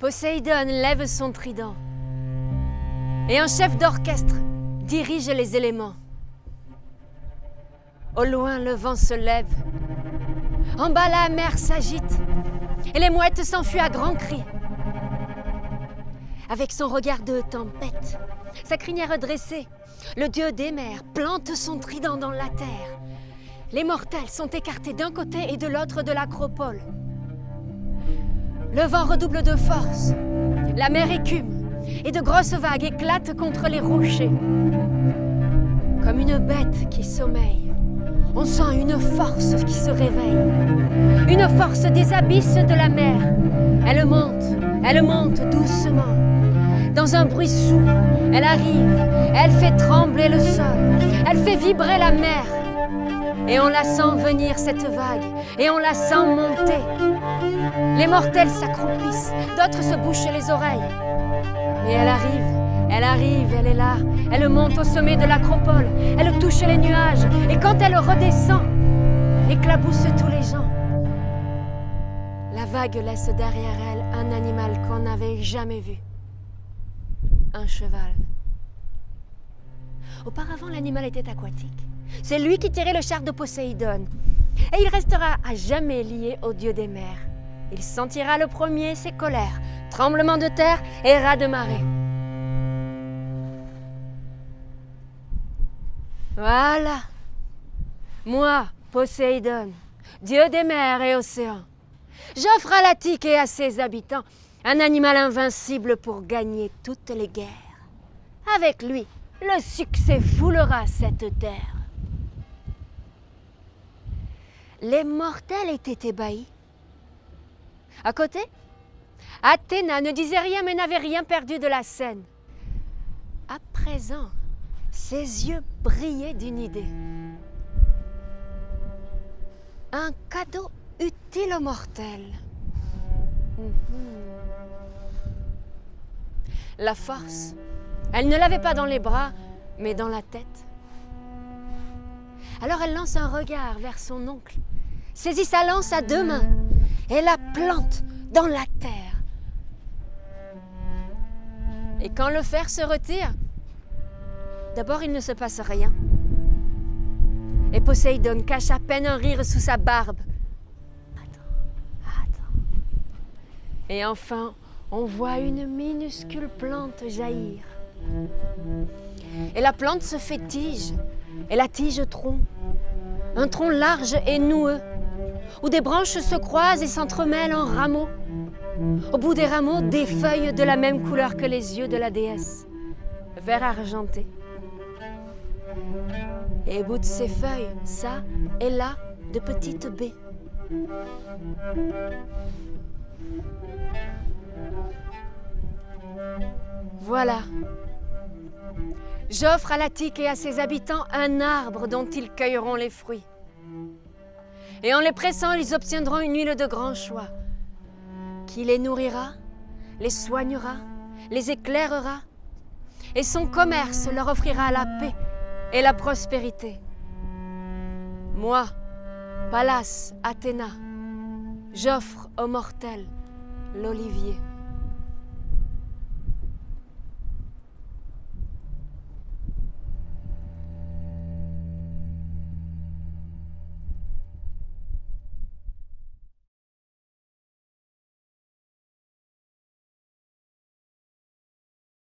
Poséidon lève son trident et un chef d'orchestre dirige les éléments. Au loin, le vent se lève. En bas, la mer s'agite et les mouettes s'enfuient à grands cris. Avec son regard de tempête, sa crinière dressée, le dieu des mers plante son trident dans la terre. Les mortels sont écartés d'un côté et de l'autre de l'acropole. Le vent redouble de force, la mer écume et de grosses vagues éclatent contre les rochers. Comme une bête qui sommeille, on sent une force qui se réveille. Une force des abysses de la mer. Elle monte doucement. Dans un bruit sourd, elle arrive, elle fait trembler le sol, elle fait vibrer la mer. Et on la sent venir cette vague, et on la sent monter. Les mortels s'accroupissent, d'autres se bouchent les oreilles. Et elle arrive, elle est là, elle monte au sommet de l'acropole, elle touche les nuages, et quand elle redescend, éclabousse tous les gens. La vague laisse derrière elle un animal qu'on n'avait jamais vu. Un cheval. Auparavant, l'animal était aquatique. C'est lui qui tirait le char de Poséidon. Et il restera à jamais lié au dieu des mers. Il sentira le premier ses colères, tremblements de terre et rats de marée. Voilà. Moi, Poséidon, dieu des mers et océans, j'offre à l'Attique et à ses habitants un animal invincible pour gagner toutes les guerres. Avec lui, le succès foulera cette terre. Les mortels étaient ébahis. À côté, Athéna ne disait rien mais n'avait rien perdu de la scène. À présent, ses yeux brillaient d'une idée. Un cadeau utile aux mortels. La force, elle ne l'avait pas dans les bras, mais dans la tête. Alors elle lance un regard vers son oncle, saisit sa lance à deux mains et la plante dans la terre. Et quand le fer se retire, d'abord il ne se passe rien. Et Poséidon cache à peine un rire sous sa barbe. Attends. Et enfin, on voit une minuscule plante jaillir. Et la plante se fait tige, et la tige tronc. Un tronc large et noueux, où des branches se croisent et s'entremêlent en rameaux. Au bout des rameaux, des feuilles de la même couleur que les yeux de la déesse, vert argenté. Et au bout de ces feuilles, ça et là, de petites baies. Voilà. J'offre à l'Attique et à ses habitants un arbre dont ils cueilleront les fruits. Et en les pressant, ils obtiendront une huile de grand choix, qui les nourrira, les soignera, les éclairera, et son commerce leur offrira la paix et la prospérité. Moi, Pallas Athéna, j'offre aux mortels l'olivier.